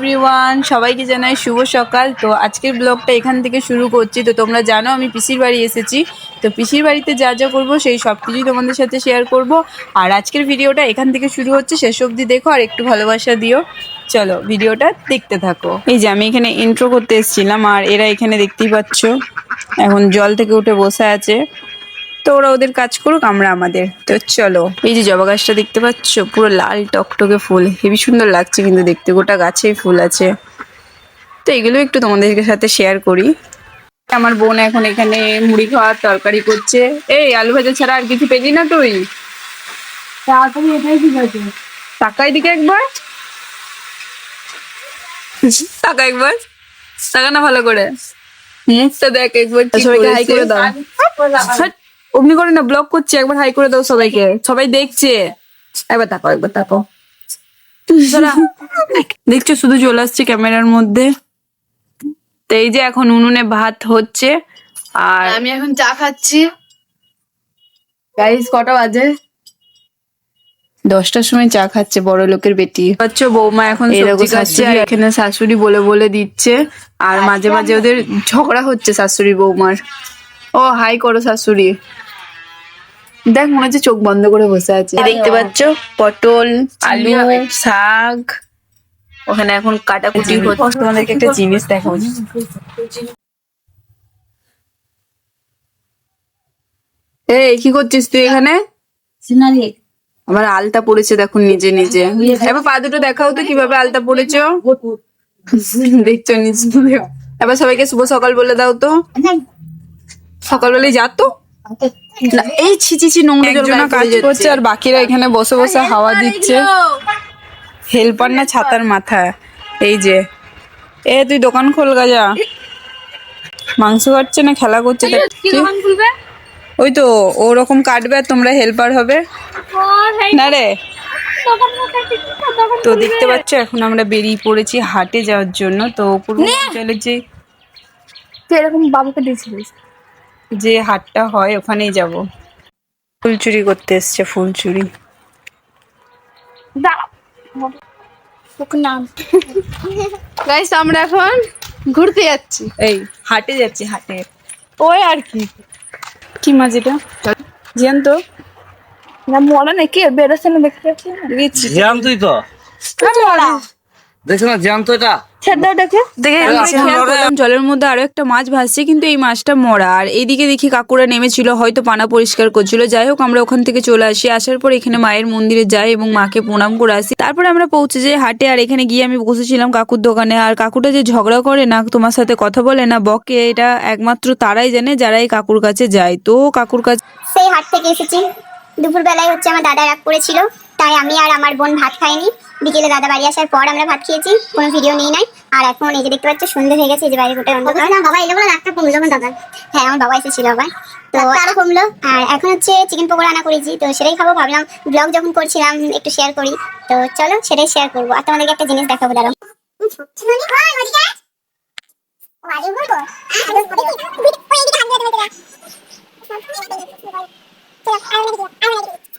Everyone, সবাইকে জানাই শুভ সকাল। তো আজকের ব্লগটা এখান থেকে শুরু করছি। তো তোমরা জানো আমি পিসির বাড়ি এসেছি। তো পিসির বাড়িতে যা যা করবো সেই সব কিছুই তোমাদের সাথে শেয়ার করব। আর আজকের ভিডিওটা এখান থেকে শুরু হচ্ছে, শেষ অবধি দেখো আর একটু ভালোবাসা দিও। চলো ভিডিওটা দেখতে থাকো। এই যে আমি এখানে ইন্ট্রো করতে এসেছিলাম, আর এরা এখানে দেখতেই পাচ্ছ এখন জল থেকে উঠে বসে আছে। তো ওরা ওদের কাজ করুক, আমরা আমাদের। তো চলো, এই যে জবা গাছটা দেখতে পাচ্ছ, পুরো লাল টকটকে ফুল, হেবি সুন্দর লাগছে কিন্তু দেখতে, গোটা গাছেই ফুল আছে। তো এগুলো একটু তোমাদের সাথে শেয়ার করি। আমার বোন এখন এখানে মুড়ি খাওয়ার তরকারি করছে। এই আলু ভাজা ছাড়া আর কিছু পেলি না তুই? তাড়াতাড়ি এটাই ঠিক আছে। তাকাই দিকে একবার, তাকা একবার, তাকা না ভালো করে, মুখটা দেখ একবার। সবাইকে হাই করে দাও। অমনি করে না, ব্লগ করছি, একবার হাই করে দাও সবাইকে, সবাই দেখছে। একবার তাকাও, একবার তাকাও। দেখছো শুধু চলে আসছে ক্যামেরার মধ্যে। তো এই যে এখন উনুনে ভাত হচ্ছে, আর আমি এখন চা খাচ্ছি। গাইস কটা বাজে? 10টার সময় চা খাচ্ছে বড় লোকের বেটি। পাচ্ছ বৌমা এখন সবজি খাচ্ছে, আর এখানে শাশুড়ি বলে বলে দিচ্ছে। আর মাঝে মাঝে ওদের ঝগড়া হচ্ছে শাশুড়ি বৌমার। ও হাই করো শাশুড়ি। দেখ মনে হচ্ছে চোখ বন্ধ করে বসে আছে। দেখতে পাচ্ছ পটল, আলু, শাক ওখানে এখন কাটাকুটি হচ্ছে। তোমাদেরকে একটা জিনিস দেখাবো। এই কি করছিস তুই এখানে? আমার আলতা পড়েছে দেখো নিজে নিজে। এবার পা দুটো দেখাও তো কিভাবে আলতা পড়েছো। দেখছো নিজ। এবার সবাইকে শুভ সকাল বলে দাও তো। সকালবেলায় যা তো। এই ছিচি নোংরা জল কাজ করছে, আর বাকিরা এখানে বসে বসে হাওয়া দিচ্ছে। হেল্পার না ছাতার মাথা। এই যে তুই দোকান খোল গাজা। মাংস কাটছে না খেলা করছে? ওই তো ওরকম কাটবে আর তোমরা হেল্পার হবে না রে। তো দেখতে পাচ্ছ এখন আমরা বেরিয়ে পড়েছি হাটে যাওয়ার জন্য। তো পূর্বাঞ্চলের যে এরকম বাবুকে দিয়েছিলিস যে হাটটা হয় ওখানেই যাব। ফুল চুরি করতে এসছে, ফুল চুরি। গাইস আমরা এখন ঘুরতে যাচ্ছি। এই হাটে যাচ্ছি, হাটে। ওই আর কি কি মাছ এটা জ্যান্ত? না মরা নাকি বেরোচ্ছে না, দেখতে পাচ্ছি না। জ্যান্তই তো, মরা দেখছো না জ্যান্ত এটা। জলের মধ্যে আরো একটা মাছ ভাসছে, কিন্তু এই মাছটা মরা। আর এইদিকে দেখি কাকুরা নেমেছিল, হয়তো পানা পরিষ্কার করছিল। যাই হোক আমরা ওখান থেকে চলে আসি। আসার পর এখানে মায়ের মন্দিরে যাই এবং মাকে প্রণাম করে আসি। তারপরে আমরা পৌঁছে যাই হাটে। আর এখানে গিয়ে আমি বসেছিলাম কাকুর দোকানে। আর কাকুটা যে ঝগড়া করে না, তোমার সাথে কথা বলে না, বকে, এটা একমাত্র তারাই জানে যারা এই কাকুর কাছে যায়। তো কাকুর কাছে সেই হাট থেকে এসেছি। দুপুর বেলায় হচ্ছে আমার দাদা রাগ করেছিল, তাই আমি আর আমার বোন ভাত খাইনি। বিকেলে দাদা বাড়ি আসার পর আমরা ভাত খেয়েছি, কোনো ভিডিও নিই নাই। আর এখন এই যে দেখতে পাচ্ছ সন্ধ্যে হয়ে গেছে, এই যে বাইরে গোটা অন্ধকার। বাবা এলো বলে রাগটা কমলো যখন দাদা। হ্যাঁ আমার বাবা এসেছিল আবার, তো আরো কমলো। আর এখন হচ্ছে চিকেন পকোড়া রান্না করেছি, তো সেটাই খাবো। ভাবলাম ব্লগ যখন করছিলাম একটু শেয়ার করি, তো চলো সেটাই শেয়ার করবো। আর তোমাদেরকে একটা জিনিস দেখাবো, দাঁড়াও।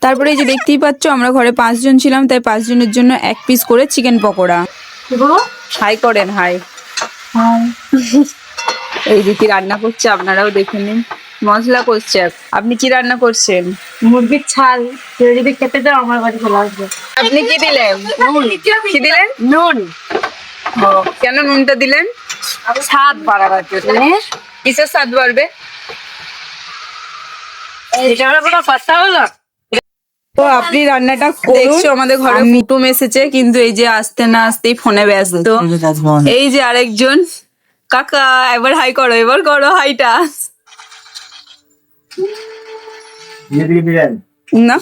তারপরে এই যে দেখতেই পাচ্ছ আমরা ঘরে 5 জন ছিলাম, তাই 5 জনের জন্য 1 পিস করে চিকেন পকোড়া। হাই করেন, হাই। এই যে কি রান্না করছে আপনারাও দেখে নিন। মশলা করছে। আপনি কি রান্না করছেন? মুরগির ছাল। কেউ যদি খেতে চাও আমার বাড়ি চলে আসবে। আপনি কি দিলেন? কি দিলেন? নুন। কেন নুনটা দিলেন? স্বাদ বাড়াবার জন্য। কিসের স্বাদ বাড়বে? এটা হলো কোনো কথা হলো? তো আপনি রান্নাটা দেখছো, আমাদের ঘরে কুটুম এসেছে, কিন্তু এই যে আসতে না আসতেই ফোনে ব্যস্ত। এই যে আরেকজন কাকা, এবার হাই করো, এবার করো হাইটা। না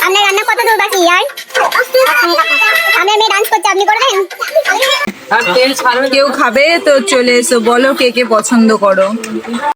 আপনার রান্না কত দূর বাকি? আর আমি ডান্স করছি, আপনি করবেন? কেউ খাবে তো চলে এসো, বলো কে কে পছন্দ করো।